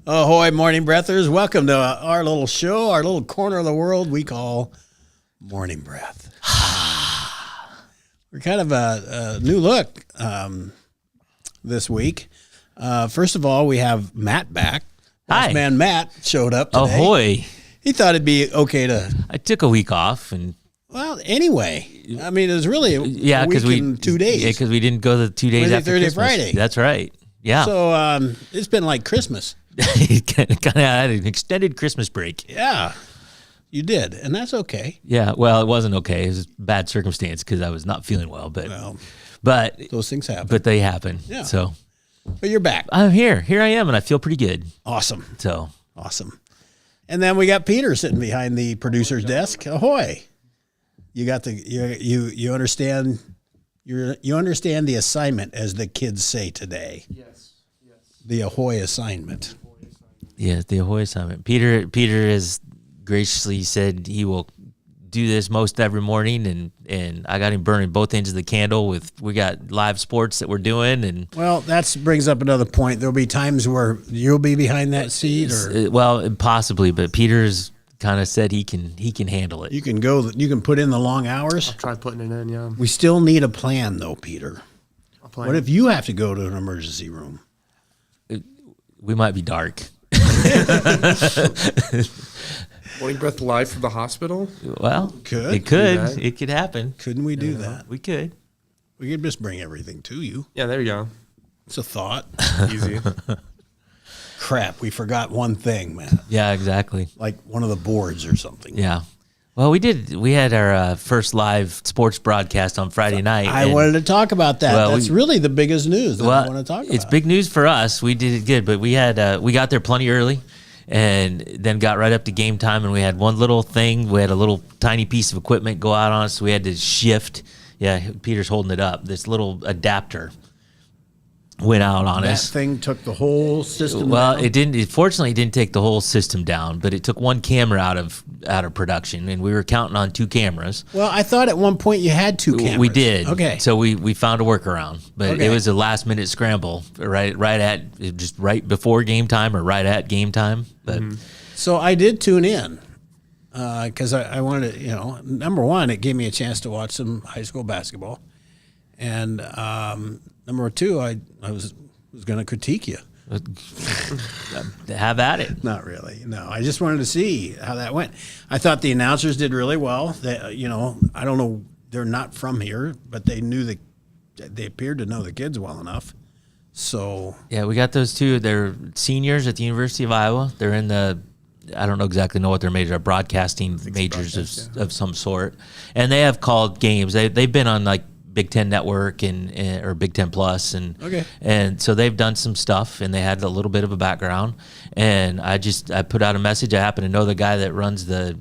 Ahoy, morning breathers. Welcome to our little show, our little corner of the world we call Morning Breath. We're kind of a new look this week. First of all, we have Matt back. Hi. Boss man Matt showed up today. Ahoy. He thought it'd be okay to... I took a week off and... Well, anyway, I mean, it was really a week in 2 days. Yeah, because we didn't go the 2 days Wednesday, after Thursday, Christmas. Friday. That's right. Yeah. So it's been like Christmas. kind of had an extended Christmas break. Yeah, you did, and that's okay. Yeah. Well, it wasn't okay. It was bad circumstance because I was not feeling well. But Those things happen. But they happen. Yeah. So. But you're back. I'm here. Here I am, and I feel pretty good. Awesome. So. Awesome. And then we got Peter sitting behind the producer's desk. Ahoy. You got you understand you understand the assignment, as the kids say today. Yes. The Ahoy assignment. Yeah, the Ahoy assignment. Peter has graciously said he will do this most every morning, and I got him burning both ends of the candle we got live sports that we're doing, and Well, that brings up another point. There'll be times where you'll be behind that seat, or well, possibly, but Peter's kind of said he can handle it. you can go. You can put in the long hours. Try putting it in, yeah. We still need a plan, though, Peter. I'll play What it. if you have to go to an emergency room? We might be dark. Morning Breath live from the hospital? Well, Could it could that. it could happen. Couldn't we do that? We could. We could just bring everything to you. Yeah, there you go. It's a thought. Easy. Crap, we forgot one thing, man. Yeah, exactly. Like one of the boards or something. Yeah. Well, we had our first live sports broadcast on Friday night. I and- wanted to talk about that. Well, That's really the biggest news that I want to talk about. It's big news for us. We did it good, but we got there plenty early, and then got right up to game time, and we had one little thing. We had a little tiny piece of equipment go out on us. So we had to shift. Yeah, Peter's holding it up. This little adapter went out on That us. thing took the whole system Well, down. it didn't. It fortunately didn't take the whole system down, but it took one camera out of production, and we were counting on two cameras. Well, I thought at one point you had two cameras. We did. Okay. So we found a workaround, but Okay. it was a last minute scramble right before game time or right at game time. But So I did tune in because I wanted to, number one, it gave me a chance to watch some high school basketball. And number two, I was going to critique you. have at it. Not really. No, I just wanted to see how that went. I thought the announcers did really well. They, I don't know, they're not from here, but they appeared to know the kids well enough. So Yeah, we got those two. They're seniors at the University of Iowa. They're in I don't know exactly know what their major are, broadcasting majors of some sort. And they have called games. They've been on like Big Ten Network or Big Ten Plus, and so they've done some stuff, and they had a little bit of a background. And I put out a message. I happen to know the guy that runs the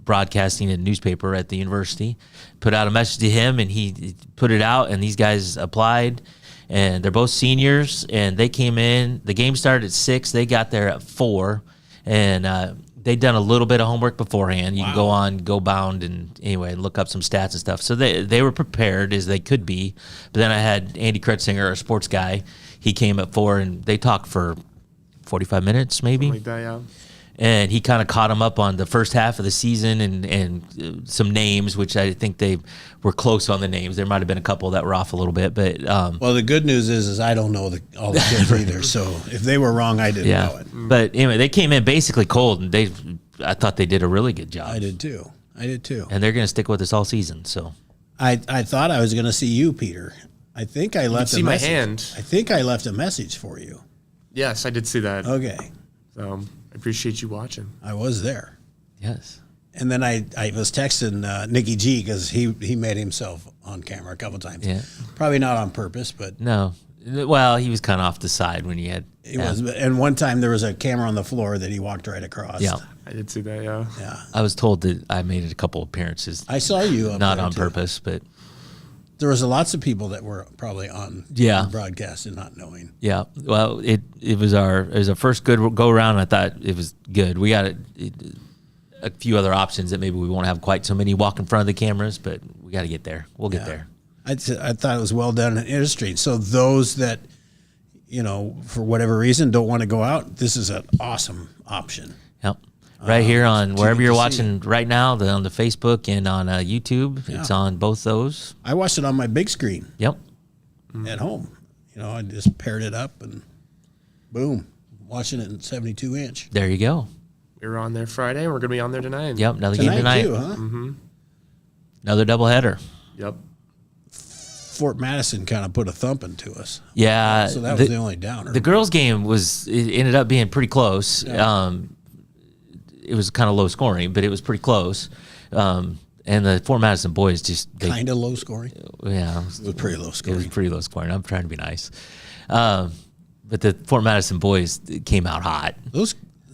broadcasting and newspaper at the university. Put out a message to him, and he put it out. And these guys applied, and they're both seniors. And they came in. The game started at 6:00. They got there at 4:00, and they'd done a little bit of homework beforehand. You can go on GoBound and anyway look up some stats and stuff. So they were prepared as they could be. But then I had Andy Kretzinger, a sports guy. He came at 4:00, and they talked for 45 minutes maybe. Like that, yeah. And he kind of caught him up on the first half of the season and some names, which I think they were close on the names. There might have been a couple that were off a little bit, but well, the good news is I don't know all the kids either. So if they were wrong, I didn't know it. But anyway, they came in basically cold, and I thought they did a really good job. I did too. And they're going to stick with us all season. So I thought I was going to see you, Peter. I think I left see a my message. hand. I think I left a message for you. Yes, I did see that. Okay. So I appreciate you watching. I was there. yes. And then I was texting Nikki G because he made himself on camera a couple times. Yeah. Probably not on purpose, but No. Well, he was kind of off the side when he had. he was. And one time there was a camera on the floor that he walked right across. Yeah. I did see that, yeah. Yeah. I was told that I made a couple appearances. I saw you up Not there, on too. purpose, but There was lots of people that were probably on Yeah. the broadcast and not knowing. yeah. Well, it was our first good go around. I thought it was good. We got a few other options that maybe we won't have quite so many walk in front of the cameras, but we got to get there. We'll get there. I thought it was well done and interesting. So those that for whatever reason, don't want to go out, this is an awesome option. Yep. Right here on wherever you're to see. watching right now, on the Facebook and on YouTube. It's on both those. I watched it on my big screen Yep. at home. I just paired it up and boom, watching it in 72 inch. There you go. We were on there Friday, and we're going to be on there tonight. Yep. Another game tonight. too, huh? Another doubleheader. Yep. Fort Madison kind of put a thumping to us. Yeah. So that was the only downer. The girls' game it ended up being pretty close. Yeah. It was kind of low scoring, but it was pretty close. And the Fort Madison boys Kind of low scoring. yeah, It was pretty low it was scoring. pretty low scoring. I'm trying to be nice. But the Fort Madison boys came out hot.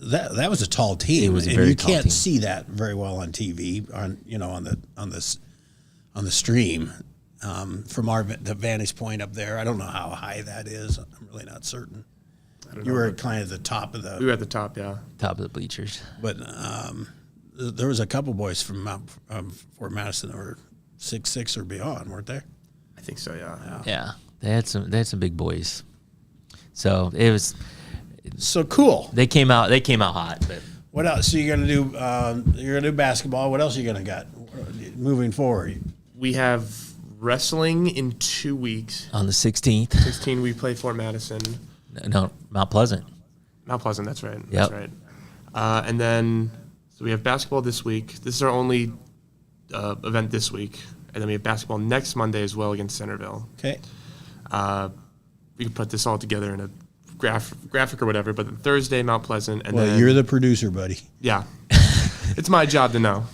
That was a tall team. It was a and very you tall can't team. see that very well on TV on the stream from the vantage point up there. I don't know how high that is. I'm really not certain. You were kind of at the top of We were at the top, yeah. Top of the bleachers. but there was a couple boys from Fort Madison that were 6'6" or beyond, weren't there? I think so, yeah. Yeah, they had some big boys. So it was. So cool. They came out hot. But What else? So you're gonna do basketball. What else are you gonna got moving forward? We have wrestling in 2 weeks. on the 16th, 16, we play Fort Madison. no, Mount Pleasant. Mount Pleasant, that's right. Yep. That's right. And then, so we have basketball this week. This is our only event this week. And then we have basketball next Monday as well against Centerville. Okay. We can put this all together in a graphic or whatever. But then Thursday, Mount Pleasant. And Well, then, you're the producer, buddy. yeah. It's my job to know.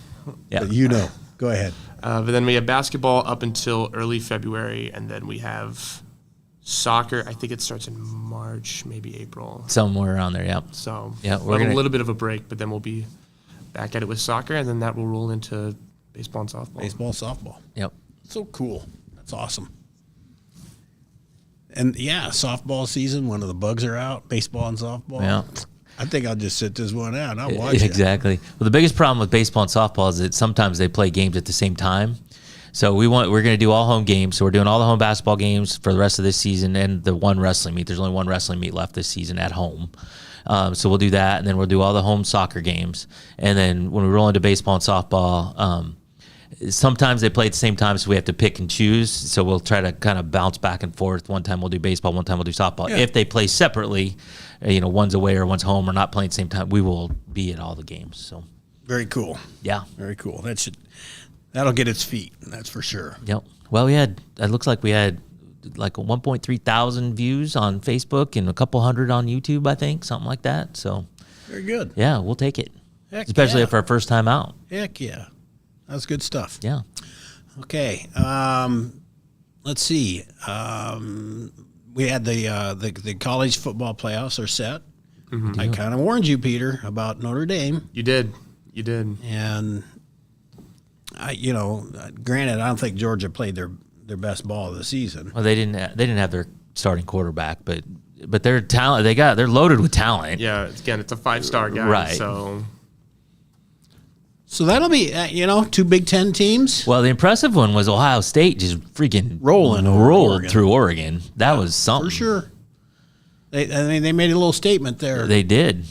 Yeah, But Go ahead. But then we have basketball up until early February. And then we have soccer. I think it starts in March, maybe April. somewhere around there. Yep. So Yeah, we'll we're have gonna- a little bit of a break, but then we'll be back at it with soccer, and then that will roll into baseball and softball. Baseball, softball. Yep. So cool. That's awesome. And yeah, softball season. One of the bugs are out. Baseball and softball. Yeah. I think I'll just sit this one out. I'll watch it. Exactly. Well, the biggest problem with baseball and softball is that sometimes they play games at the same time. So we're going to do all home games. So we're doing all the home basketball games for the rest of this season and the one wrestling meet. There's only one wrestling meet left this season at home. So we'll do that, and then we'll do all the home soccer games. And then when we roll into baseball and softball, sometimes they play at the same time, so we have to pick and choose. So we'll try to kind of bounce back and forth. One time we'll do baseball, one time we'll do softball. Yeah. If they play separately, one's away or one's home or not playing at the same time, we will be at all the games. So, Very cool. yeah. Very cool. That'll get its feet. That's for sure. Yep. Well, it looks like we had like 1.3 thousand views on Facebook and a couple hundred on YouTube, I think, something like that. So, Very good. yeah, we'll take it. Heck Especially yeah. for our first time out. Heck yeah. That's good stuff. Yeah. Okay. Let's see. We had the college football playoffs are set. Mm-hmm. I kind of warned you, Peter, about Notre Dame, You did. and granted, I don't think Georgia played their best ball of the season. Well, they didn't have their starting quarterback, but their talent, they're loaded with talent. Yeah, again, it's a 5-star guy. Right. So So that'll be, two Big Ten teams. Well, the impressive one was Ohio State just freaking Rolling over rolled Oregon. through Oregon. That was something. For sure. They made a little statement there. They did.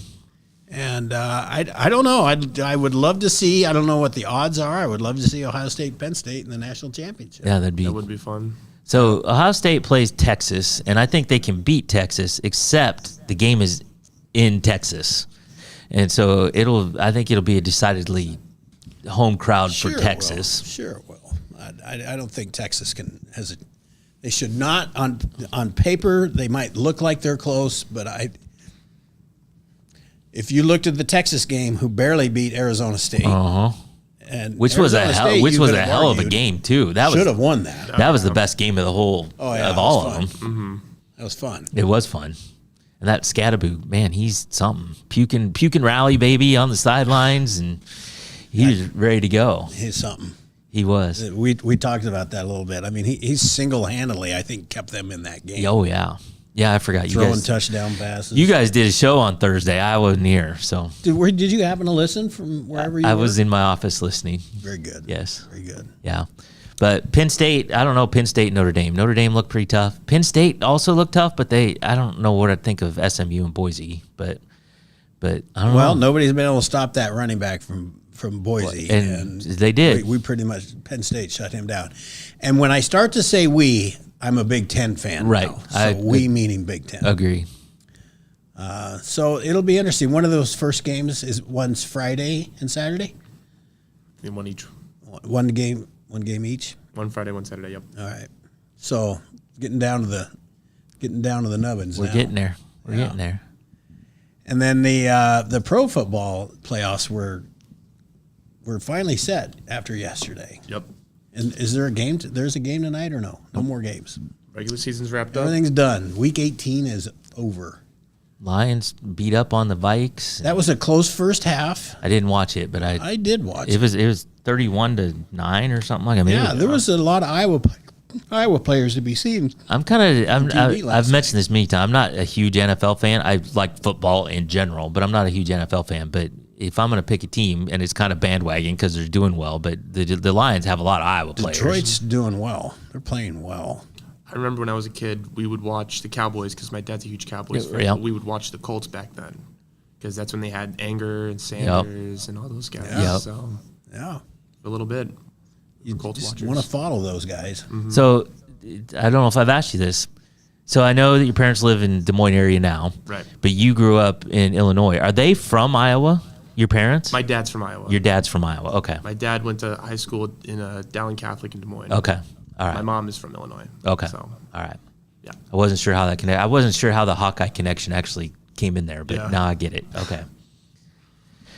And I don't know. I would love to see. I don't know what the odds are. I would love to see Ohio State, Penn State in the national championship. Yeah, that would be fun. So Ohio State plays Texas, and I think they can beat Texas, except the game is in Texas, and so I think it'll be a decidedly home crowd for Texas. Sure. Well, I don't think Texas has. They should not on paper. They might look like they're close, but if you looked at the Texas game, who barely beat Arizona State, and Which was a Arizona hell, State, which you was could a have hell of a argued, game too. That should was have won that. that was the best game of the whole Oh, yeah, of that all was of them. fun. That was fun. It was fun. And that Scatterboot, man, he's something. Puking rally baby on the sidelines, and he was ready to go. He's something. He was. We talked about that a little bit. I mean, he single-handedly, I think, kept them in that game. Oh yeah. Yeah, I forgot. Throwing touchdown passes. You guys did a show on Thursday. I wasn't here, so Did you happen to listen from wherever you I were? was in my office listening. Very good. Yes. Very good. Yeah. But Penn State, I don't know. Penn State, Notre Dame. Notre Dame looked pretty tough. Penn State also looked tough, but I don't know what I'd think of SMU and Boise. But I don't know. Well, nobody's been able to stop that running back from Boise, And they did. We pretty much Penn State shut him down. And when I start to say we, I'm a Big Ten fan. Right. Now. So we meaning Big Ten. Agree. So it'll be interesting. One of those first games is one's Friday and Saturday. In one each. One game each. One Friday, one Saturday. Yep. All right. So getting down to the nubbins. We're now. getting there. We're getting there. And then the pro football playoffs were finally set after yesterday. Yep. And is there a game? There's a game tonight or no? No more games. Regular season's wrapped up. Everything's done. Week 18 is over. Lions beat up on the Vikes. That was a close first half. I didn't watch it, but I did watch it was 31-9 or something like that. Yeah, there was a lot of Iowa players to be seen. I've mentioned this many times. I'm not a huge NFL fan. I like football in general, but I'm not a huge NFL fan. But if I'm going to pick a team, and it's kind of bandwagon because they're doing well, but the Lions have a lot of Iowa players. Detroit's doing well. They're playing well. I remember when I was a kid, we would watch the Cowboys because my dad's a huge Cowboys fan. Yeah. We would watch the Colts back then because that's when they had Anger and Sanders and all those guys. Yep. So Yeah. a little bit. You Colts just watchers. want to follow those guys. Mm-hmm. So I don't know if I've asked you this. So I know that your parents live in Des Moines area now, Right. but you grew up in Illinois. Are they from Iowa? Your parents? My dad's from Iowa. Your dad's from Iowa. Okay. My dad went to high school in Dowling Catholic in Des Moines. Okay. All right. My mom is from Illinois. Okay. So, All right. yeah. I wasn't sure how that connect. I wasn't sure how the Hawkeye connection actually came in there, but Yeah. now I get it. Okay.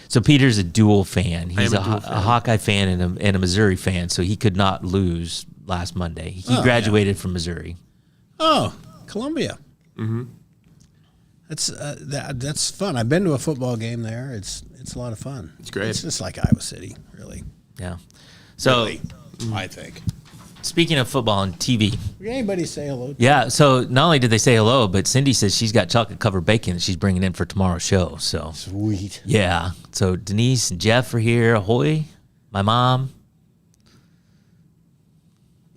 So Peter's a dual fan. He's a dual fan. a Hawkeye fan and a Missouri fan, so he could not lose last Monday. He Oh, graduated from Missouri. Oh, Columbia. Mm-hmm. That's fun. I've been to a football game there. It's a lot of fun. It's great. It's just like Iowa City, really. Yeah. So Really, I think. speaking of football and TV, Did anybody say hello? yeah. So not only did they say hello, but Cindy says she's got chocolate covered bacon that she's bringing in for tomorrow's show. So Sweet. yeah. So Denise and Jeff are here. Ahoy. My mom.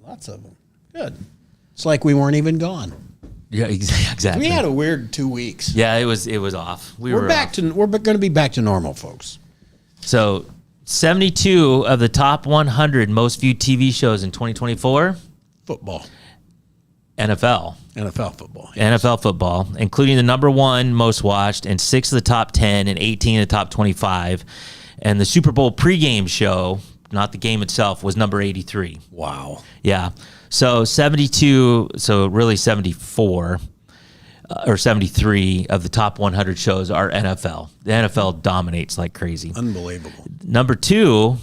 Lots of them. Good. It's like we weren't even gone. Yeah, exactly. We had a weird 2 weeks. Yeah, it was off. We're back to we're going to be back to normal, folks. So 72 of the top 100 most viewed TV shows in 2024, Football, NFL. NFL football. NFL football, including the number one most watched and 6 of the top 10 and 18 of the top 25. And the Super Bowl pregame show, not the game itself, was number 83. Wow. Yeah. So 72, so really 74 or 73 of the top 100 shows are NFL. The NFL dominates like crazy. Unbelievable. Number two,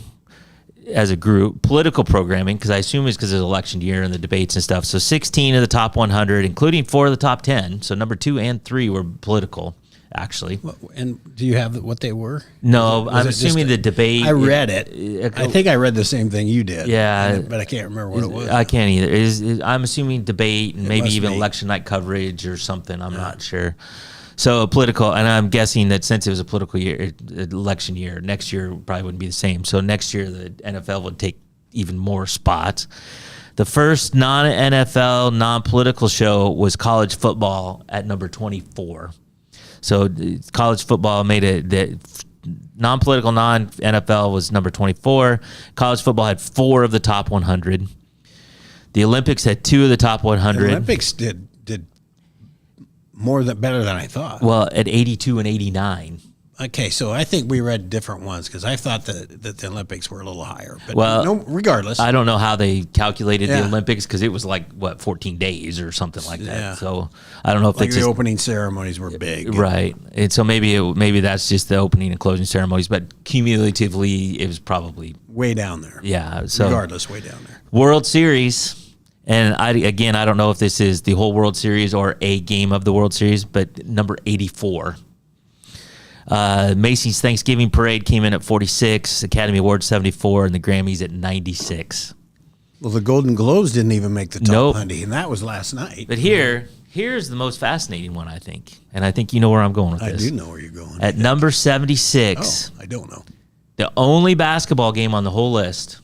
as a group, political programming, because I assume it's because it's election year and the debates and stuff. So 16 of the top 100, including 4 of the top 10. So number 2 and 3 were political, actually. And do you have what they were? No, Was I'm it just assuming the debate. I read it. I think I read the same thing you did. Yeah. But I can't remember what it was. I can't either. I'm assuming debate and maybe must even be. election night coverage or something. I'm not sure. So political, and I'm guessing that since it was a political year, election year, next year probably wouldn't be the same. So next year the NFL would take even more spots. The first non-NFL, non-political show was college football at number 24. So college football made it that non-political, non-NFL was number 24. College football had 4 of the top 100. The Olympics had 2 of the top 100. The Olympics did better than I thought. Well, at 82 and 89. Okay, so I think we read different ones because I thought that the Olympics were a little higher. But Well, no, regardless. I don't know how they calculated the Yeah. Olympics because it was like, 14 days or something like that. Yeah. So I don't know if like they the just. opening ceremonies were big. Right. And so maybe that's just the opening and closing ceremonies, but cumulatively it was probably, Way down there. yeah. So Regardless, way down there. World Series. And I don't know if this is the whole World Series or a game of the World Series, but number 84. Macy's Thanksgiving Parade came in at 46, Academy Awards 74, and the Grammys at 96. Well, the Golden Globes didn't even make the top Nope. 100, and that was last night. But here's the most fascinating one, I think. And I think you know where I'm going with I this. do know where you're going. At number 76, I don't know. the only basketball game on the whole list,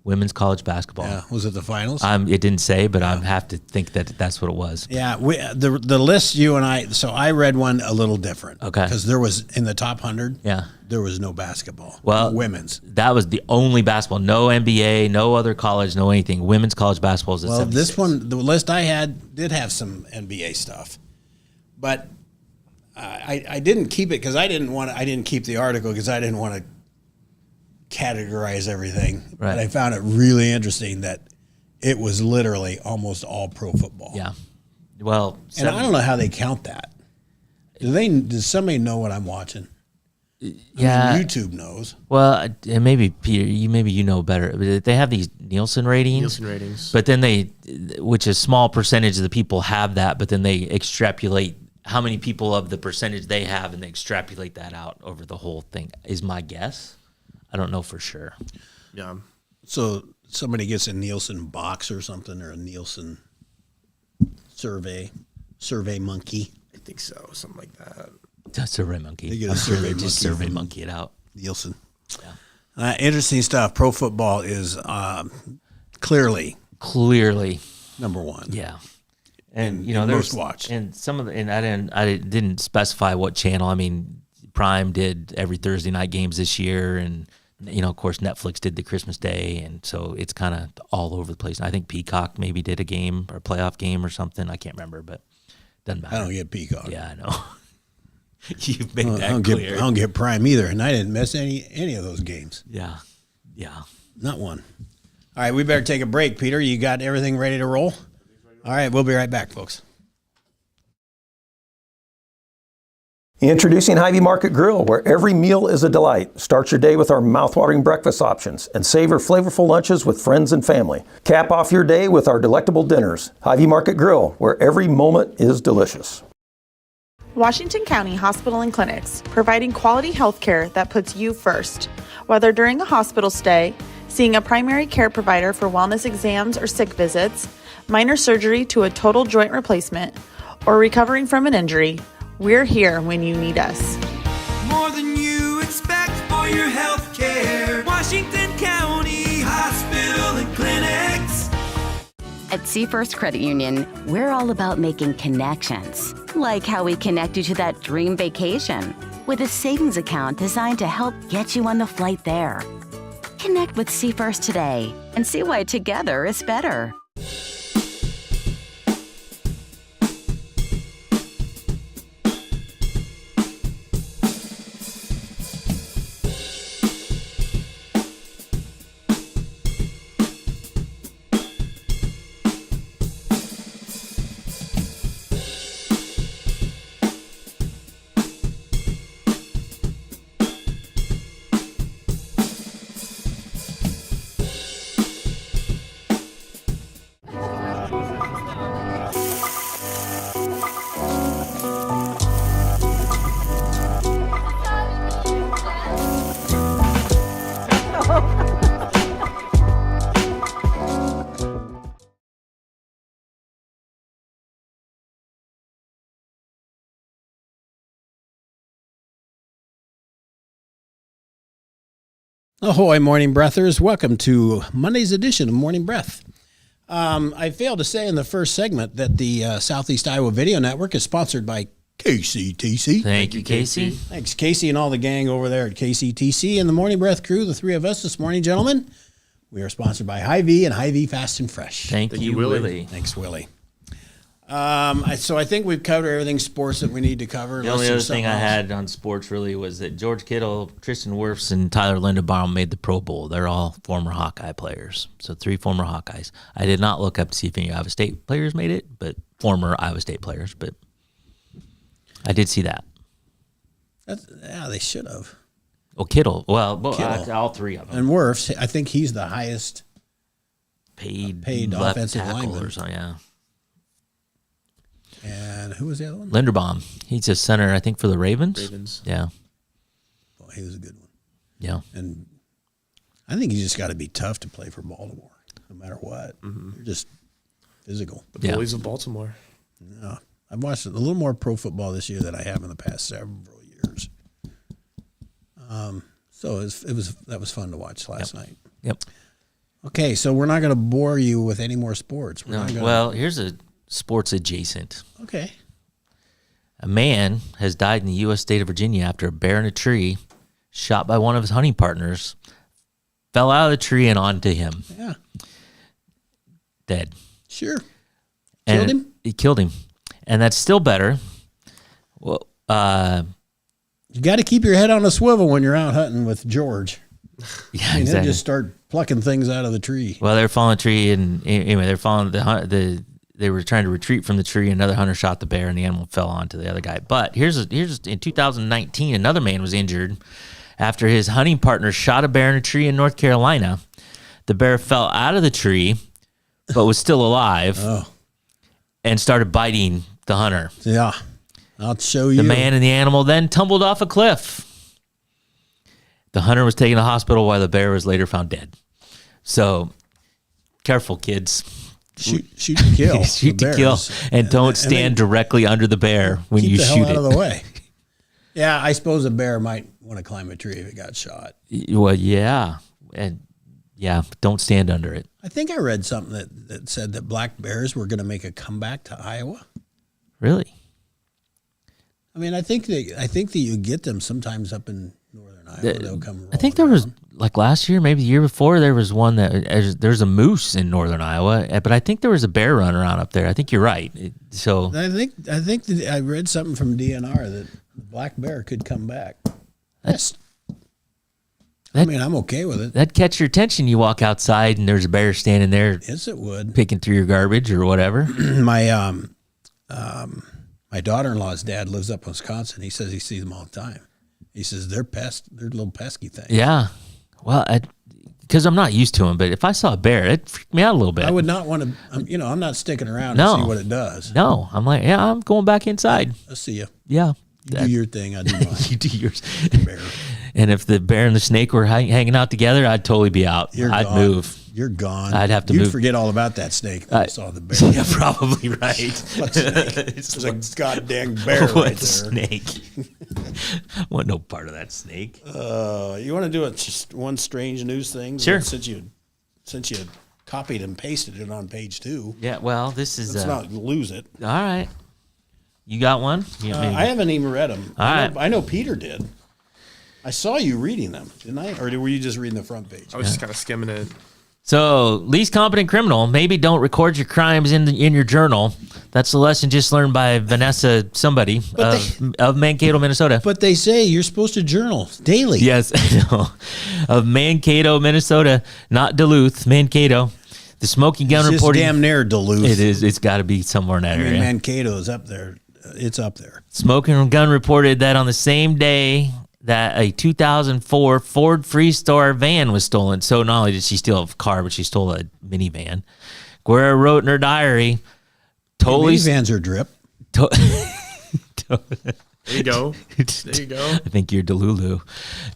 women's college basketball. Yeah, was it the finals? It didn't say, but I have to think that that's what it was. Yeah, the list you and I. So I read one a little different. Okay. Because there was in the top 100. Yeah. There was no basketball. Well, women's. That was the only basketball. No NBA, no other college, no anything. Women's college basketball is at 76. This one, the list I had did have some NBA stuff, but I didn't keep it because I didn't keep the article because I didn't want to categorize everything. Right. But I found it really interesting that it was literally almost all pro football. Yeah. Well, And I don't know how they count that. Does somebody know what I'm watching? yeah. I mean, YouTube knows. Well, and maybe Peter, you know better. But they have these Nielsen ratings. Nielsen ratings. But then which is small percentage of the people have that, but then they extrapolate how many people of the percentage they have, and they extrapolate that out over the whole thing. Is my guess. I don't know for sure. Yeah. So somebody gets a Nielsen box or something, or a Nielsen survey monkey. I think so. Something like that. Survey monkey. They get a I'm sure survey they just monkey survey from- monkey it out. Nielsen. Yeah. Interesting stuff. Pro football is clearly Clearly, number one. yeah. And you and know, most there's watched. and some of the, and I didn't specify what channel. I mean, Prime did every Thursday night games this year, and you know, of course, Netflix did the Christmas Day, and so it's kind of all over the place. I think Peacock maybe did a game or a playoff game or something. I can't remember, but doesn't matter. I don't get Peacock. Yeah, I know. You've made I that don't clear. get. I don't get Prime either, and I didn't miss any of those games. Yeah, yeah. Not one. All right, we better take a break. Peter, you got everything ready to roll? All right, we'll be right back, folks. Introducing Hy-Vee Market Grill, where every meal is a delight. Start your day with our mouthwatering breakfast options and savor flavorful lunches with friends and family. Cap off your day with our delectable dinners. Hy-Vee Market Grill, where every moment is delicious. Washington County Hospital and Clinics, providing quality health care that puts you first. Whether during a hospital stay, seeing a primary care provider for wellness exams or sick visits, minor surgery to a total joint replacement, or recovering from an injury, we're here when you need us. More than you expect for your health care. Washington County Hospital and Clinics. At Seafirst Credit Union, we're all about making connections, like how we connect you to that dream vacation with a savings account designed to help get you on the flight there. Connect with Seafirst today and see why together is better. Ahoy, Morning Breathers. Welcome to Monday's edition of Morning Breath. I failed to say in the first segment that the Southeast Iowa Video Network is sponsored by KCTC. Thank you, Casey. Thanks, Casey and all the gang over there at KCTC and the Morning Breath crew, the three of us this morning, gentlemen. We are sponsored by Hy-Vee and Hy-Vee Fast and Fresh. Thank you, Willie. Thanks, Willie. So I think we've covered everything sports that we need to cover. The only other thing I had on sports really was that George Kittle, Tristan Wirfs, and Tyler Linderbaum made the Pro Bowl. They're all former Hawkeye players. So 3 former Hawkeyes. I did not look up to see if any Iowa State players made it, but former Iowa State players. But I did see that. Yeah, they should have. Oh, Kittle. Well, Kittle. all 3 of them. And Wirfs, I think he's the highest Paid offensive left tackle lineman. or something, yeah. And who was the other one? Linderbaum. He's a center, I think, for the Ravens. Ravens. Yeah. Oh, he was a good one. Yeah. And I think you just got to be tough to play for Baltimore, no matter what. You're just physical. The Yeah. Bullies of Baltimore. Yeah. I've watched a little more pro football this year than I have in the past several years. So that was fun to watch last night. Yep. Okay, so we're not going to bore you with any more sports. We're No, not gonna, well, here's a sports adjacent. okay. A man has died in the U.S. state of Virginia after a bear in a tree, shot by one of his hunting partners, fell out of the tree and onto him, Yeah, dead. sure. And Killed him? He killed him, and that's still better. Well, You got to keep your head on a swivel when you're out hunting with George. yeah, I mean, exactly. he'll just start plucking things out of the tree. Well, they're following a tree, and anyway, they're following they were trying to retreat from the tree. Another hunter shot the bear, and the animal fell onto the other guy. But here's in 2019, another man was injured after his hunting partner shot a bear in a tree in North Carolina. The bear fell out of the tree, but was still alive, and started biting the hunter. Yeah, I'll show you. The man and the animal then tumbled off a cliff. The hunter was taken to the hospital while the bear was later found dead. So, careful, kids. shoot to kill. Shoot the to kill, bears. and don't stand directly under the bear when Keep you the shoot hell out it. of the way. Yeah, I suppose a bear might want to climb a tree if it got shot. Well, yeah, and yeah, don't stand under it. I think I read something that said that black bears were going to make a comeback to Iowa. Really? I mean, I think that you get them sometimes up in northern Iowa. They'll come. I think there was like last year, maybe the year before, there was one there's a moose in northern Iowa, but I think there was a bear running around up there. I think you're right. So I think that I read something from DNR that the black bear could come back. That's. I mean, I'm okay with it. that'd catch your attention. You walk outside and there's a bear standing there Yes, it would. picking through your garbage or whatever. My daughter-in-law's dad lives up in Wisconsin. He says he sees them all the time. He says they're little pesky things. Yeah. Well, because I'm not used to them, but if I saw a bear, it freaked me out a little bit. I would not want to. I'm not sticking around No. to see what it does. No, I'm like, yeah, I'm going back inside. I'll see you. Yeah. You do your thing. I do mine. You do yours. Bear. And if the bear and the snake were hanging out together, I'd totally be out. I'd gone. move. You're gone. I'd have to You'd move. forget all about that snake when you saw the bear. Yeah, probably right. What snake? There's a goddamn bear What right there. snake? Want no part of that snake. You want to do just one strange news thing? Sure. Since you copied and pasted it on page 2, Yeah, well, this is let's not lose it. all right. You got one? I haven't even read them. All right. I know Peter did. I saw you reading them, didn't I? Or were you just reading the front page? I was just kind of skimming it. So, least competent criminal. Maybe don't record your crimes in your journal. That's the lesson just learned by Vanessa somebody of Mankato, Minnesota. But they say you're supposed to journal daily. Yes, I know. Of Mankato, Minnesota, not Duluth, Mankato. The smoking gun It's just reporting. damn near Duluth. It is. It's got to be somewhere in that I mean, area. Mankato is up there. It's up there. Smoking gun reported that on the same day that a 2004 Ford Freestar van was stolen. So not only did she steal a car, but she stole a minivan. Guerra wrote in her diary, totally. Minivans are drip. There you go. There you go. I think you're Delulu.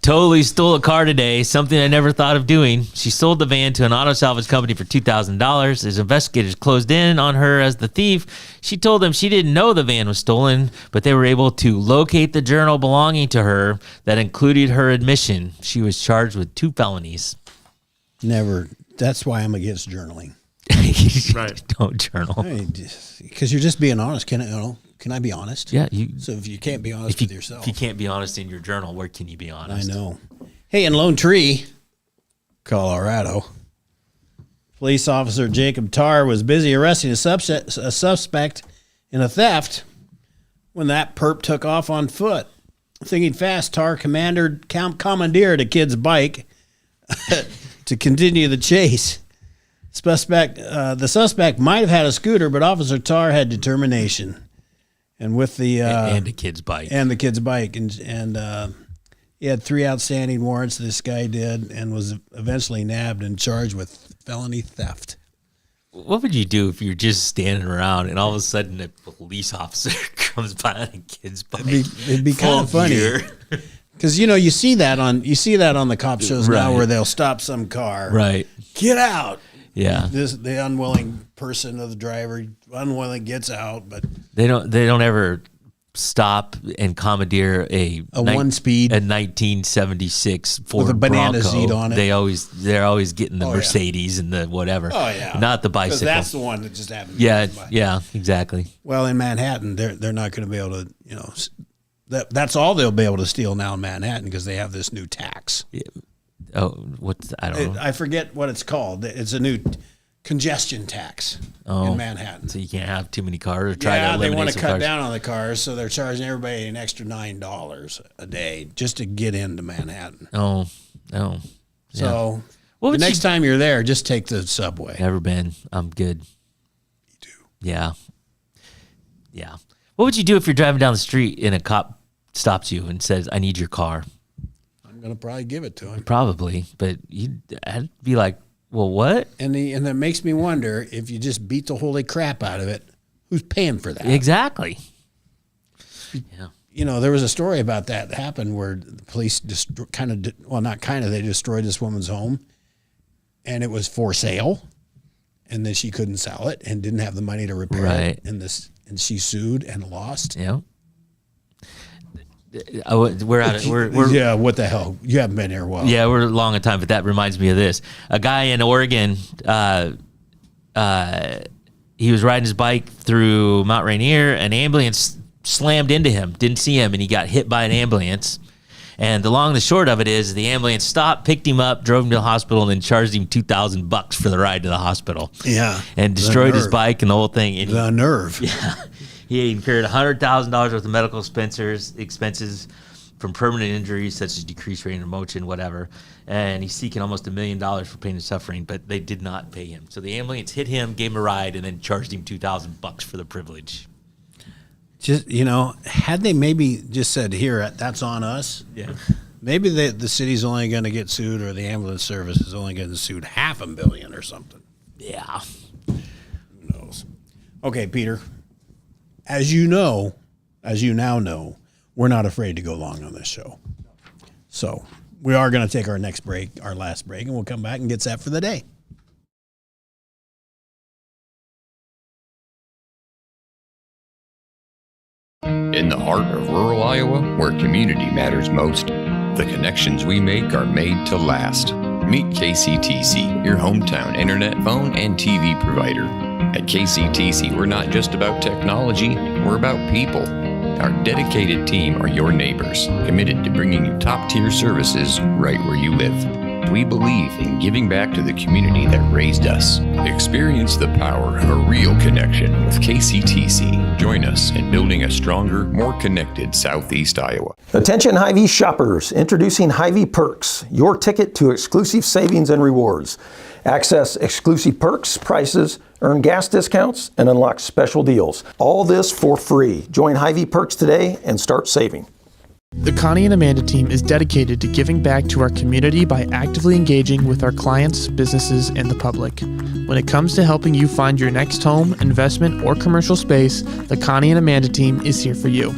Totally stole a car today, something I never thought of doing. She sold the van to an auto salvage company for $2,000. As investigators closed in on her as the thief, she told them she didn't know the van was stolen, but they were able to locate the journal belonging to her that included her admission. She was charged with 2 felonies. Never. That's why I'm against journaling. Right. Don't journal. Because you're just being honest. Can I be honest? Yeah. So if you can't be honest with yourself. If you can't be honest in your journal, where can you be I honest? know. Hey, in Lone Tree, Colorado, police officer Jacob Tarr was busy arresting a suspect in a theft when that perp took off on foot. Thinking fast, Tarr commandeered a kid's bike to continue the chase. The suspect might have had a scooter, but Officer Tarr had determination. And with the and a kid's bike. and the kid's bike, and he had 3 outstanding warrants. This guy did, and was eventually nabbed and charged with felony theft. What would you do if you're just standing around and all of a sudden a police officer comes by on a kid's bike? It'd be kind full of funny gear? because you see that on the cop shows now Right. where they'll stop some car, Right. Get out. Yeah. The unwilling person of the driver unwilling gets out, but They don't ever stop and commandeer a one-speed. a 1976 Ford With a banana Bronco. seat on it. They're always getting the Oh, yeah. Mercedes and the whatever. Oh yeah, not the 'Cause bicycle. that's the one that just happened. yeah, to buy. yeah, exactly. Well, in Manhattan, they're not going to be able to. That's all they'll be able to steal now in Manhattan because they have this new tax. Oh, what's I don't know. I forget what it's called. It's a new congestion tax in Manhattan. So you can't have too many cars. Or try to Yeah, they eliminate want to some cut cars. down on the cars, so they're charging everybody an extra $9 a day just to get into Manhattan. Oh. So What the would next you- time you're there, just take the subway. Never been. I'm good. You do? Yeah. Yeah. What would you do if you're driving down the street and a cop stops you and says, "I need your car"? I'm going to probably give it to him. Probably, but I'd be like, "Well, what?" And that makes me wonder if you just beat the holy crap out of it, who's paying for that? Exactly. Yeah. There was a story about that happened where the police they destroyed this woman's home, and it was for sale, and then she couldn't sell it and didn't have the money to repair Right. it, and she sued and lost. Yeah. We're out of we're Yeah, what the hell? You haven't been here a while. Yeah, we're long in time, but that reminds me of this. A guy in Oregon, he was riding his bike through Mount Rainier. An ambulance slammed into him, didn't see him, and he got hit by an ambulance. And the long and the short of it is the ambulance stopped, picked him up, drove him to the hospital, and then charged him $2,000 for the ride to the hospital. Yeah. And The destroyed his nerve. bike and the whole thing. And The nerve. he incurred $100,000 worth of medical expenses from permanent injuries such as decreased range of motion, whatever. And he's seeking almost $1 million for pain and suffering, but they did not pay him. So the ambulance hit him, gave him a ride, and then charged him $2,000 for the privilege. Just had they maybe just said, "Here, that's on us." Yeah. Maybe the city's only going to get sued, or the ambulance service is only getting sued $500 million or something. Yeah. Who knows? Okay, Peter. As you now know, we're not afraid to go long on this show. So we are going to take our last break, and we'll come back and get set for the day. In the heart of rural Iowa, where community matters most, the connections we make are made to last. Meet KCTC, your hometown internet, phone, and TV provider. At KCTC, we're not just about technology, we're about people. Our dedicated team are your neighbors, committed to bringing you top-tier services right where you live. We believe in giving back to the community that raised us. Experience the power of a real connection with KCTC. Join us in building a stronger, more connected Southeast Iowa. Attention Hy-Vee shoppers, introducing Hy-Vee Perks, your ticket to exclusive savings and rewards. Access exclusive perks, prices, earn gas discounts, and unlock special deals. All this for free. Join Hy-Vee Perks today and start saving. The Connie and Amanda team is dedicated to giving back to our community by actively engaging with our clients, businesses, and the public. When it comes to helping you find your next home, investment, or commercial space, the Connie and Amanda team is here for you.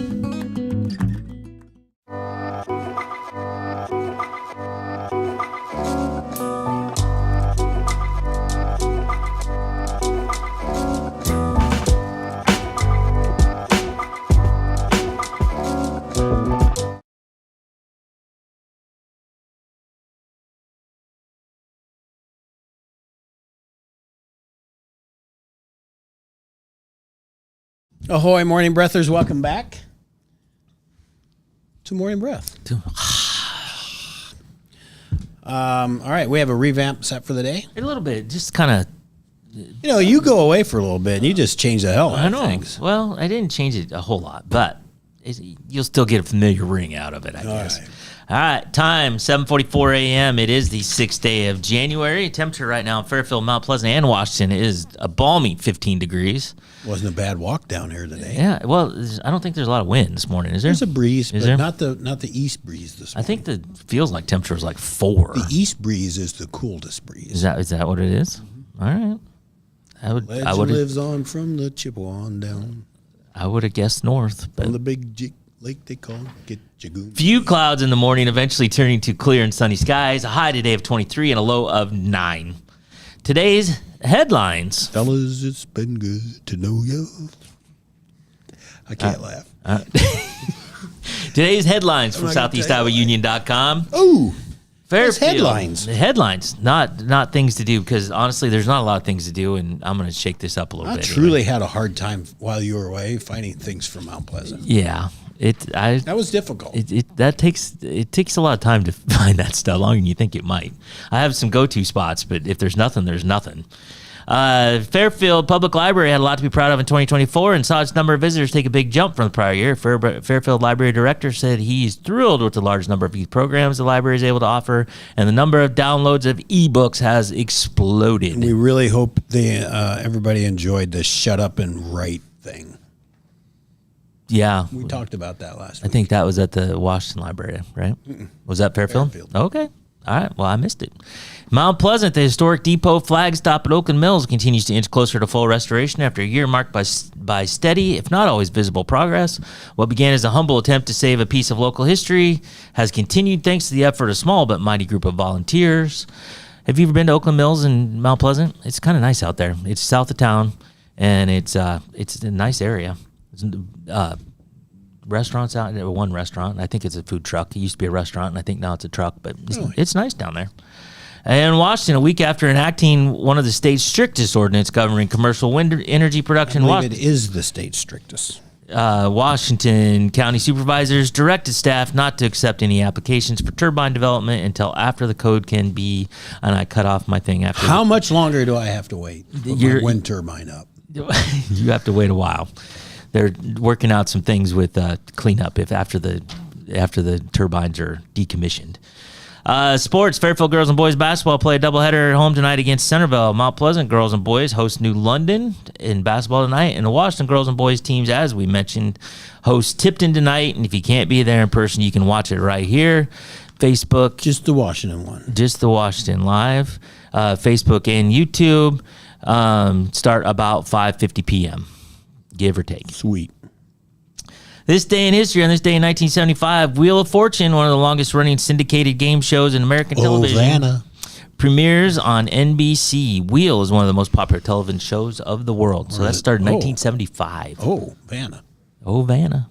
Ahoy, Morning Breathers. Welcome back to Morning Breath. All right, we have a revamp set for the day. A little bit, just kind of. You go away for a little bit and you just change the hell out I of know. things. Well, I didn't change it a whole lot, but you'll still get a familiar ring out of it, I guess. right. All right, time 7:44 a.m. It is the 6th day of January. Temperature right now in Fairfield, Mount Pleasant, and Washington is a balmy 15 degrees. Wasn't a bad walk down here today. Yeah, well, I don't think there's a lot of wind this morning. Is there? There's a breeze, Is but there? not the east breeze this I morning. think the feels like temperature is like 4. The east breeze is the coldest breeze. Is that what it is? All right. I Legend would lives on from the Chippewa on down have guessed north, but on the big lake they call Gitchagoon. few clouds in the morning, eventually turning to clear and sunny skies. A high today of 23 and a low of 9. Today's headlines. Fellas, it's been good to know you. I can't laugh. Today's headlines from I'm not gonna tell you SoutheastIowaUnion.com. Ooh, Fairfield. headlines. Headlines, not things to do, because honestly, there's not a lot of things to do, and I'm going to shake this up a little I bit. truly had a hard time while you were away finding things from Mount Pleasant. Yeah, That was difficult. It takes a lot of time to find that stuff, longer than you think it might. I have some go-to spots, but if there's nothing, there's nothing. Fairfield Public Library had a lot to be proud of in 2024 and saw its number of visitors take a big jump from the prior year. Fairfield Library Director said he's thrilled with the large number of youth programs the library is able to offer, and the number of downloads of ebooks has exploded. We really hope everybody enjoyed the shut up and write thing. Yeah. We talked about that last I week. think that was at the Washington Library, right? Was that Fairfield? Fairfield. Okay. All right. Well, I missed it. Mount Pleasant, the historic depot flag stop at Oakland Mills, continues to inch closer to full restoration after a year marked by steady, if not always visible, progress. What began as a humble attempt to save a piece of local history has continued thanks to the effort of a small but mighty group of volunteers. Have you ever been to Oakland Mills in Mount Pleasant? It's kind of nice out there. It's south of town, and it's a nice area. Restaurants out there, one restaurant. I think it's a food truck. It used to be a restaurant, and I think now it's a truck, but it's nice down there. And Washington, a week after enacting one of the state's strictest ordinance governing commercial wind energy production, I believe it is the state's strictest. Washington County supervisors directed staff not to accept any applications for turbine development until after the code can be, and I cut off my thing after. How much longer do I have to wait to put my wind turbine up? You have to wait a while. They're working out some things with cleanup after the turbines are decommissioned. Sports, Fairfield girls and boys basketball play a doubleheader at home tonight against Centerville. Mount Pleasant girls and boys host New London in basketball tonight, and the Washington girls and boys teams, as we mentioned, host Tipton tonight. And if you can't be there in person, you can watch it right here. Facebook. Just the Washington one. Just the Washington live. Facebook and YouTube start about 5:50 p.m., give or take. Sweet. This day in history, on this day in 1975, Wheel of Fortune, one of the longest-running syndicated game shows in American television, Vanna. premieres on NBC. Wheel is one of the most popular television shows of the world. So that started in 1975. Oh, Vanna. Oh, Vanna.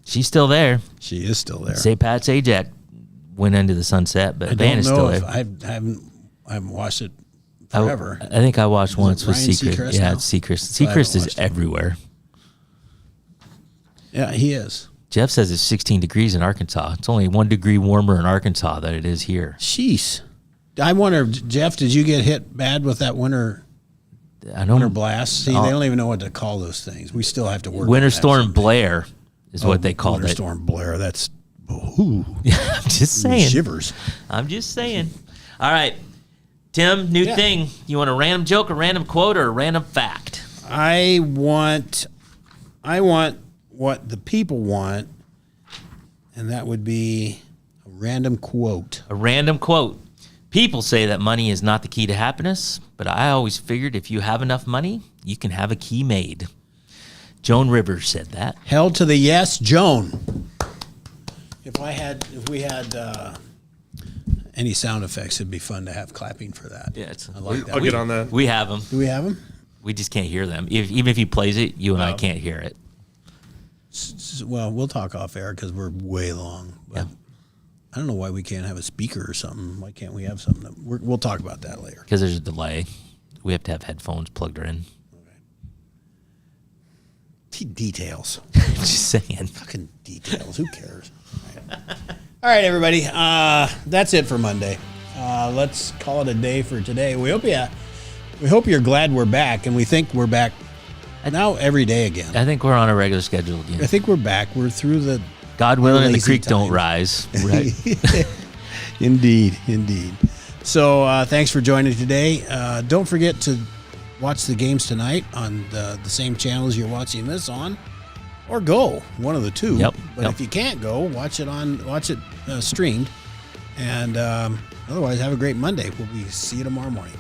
She's still there. She is still there. St. Pat's Ajax went into the sunset, but I Vanna's don't know still if there. I haven't watched it forever. I think I watched once with Ryan Seacrest. Seacrest Yeah, now? it's Seacrest. So I haven't Seacrest is watched it. everywhere. Yeah, he is. Jeff says it's 16 degrees in Arkansas. It's only 1 degree warmer in Arkansas than it is here. Jeez. I wonder, Jeff, did you get hit bad with that winter I know blast? See, they don't even know what to call those things. We still have to work. Winter on that Storm someday. Blair is what they called Winter it. Storm Blair. That's ooh, I'm just saying. shivers. I'm just saying. All right. Tim, new Yeah. thing. You want a random joke, a random quote, or a random fact? I want what the people want, and that would be a random quote. A random quote. People say that money is not the key to happiness, but I always figured if you have enough money, you can have a key made. Joan Rivers said that. Hell to the yes, Joan. If we had any sound effects, it'd be fun to have clapping for that. Yeah, I like that. I'll get on that. We have them. Do we have them? We just can't hear them. Even if he plays it, you and I can't hear it. Well, we'll talk off air because we're way long. But Yeah. I don't know why we can't have a speaker or something. Why can't we have something? We'll talk about that later. Because there's a delay. We have to have headphones plugged in. Details. Just saying. Fucking details. Who cares? All right, everybody. That's it for Monday. Let's call it a day for today. We hope you're glad we're back, and we think we're back now every day again. I think we're on a regular schedule I again. think we're back. We're through the God willing, and the lazy creek don't time. rise. Right? Indeed. So thanks for joining today. Don't forget to watch the games tonight on the same channels you're watching this on, or go one of the two. Yep, But yep. if you can't go, watch it streamed. And otherwise, have a great Monday. We'll see you tomorrow morning.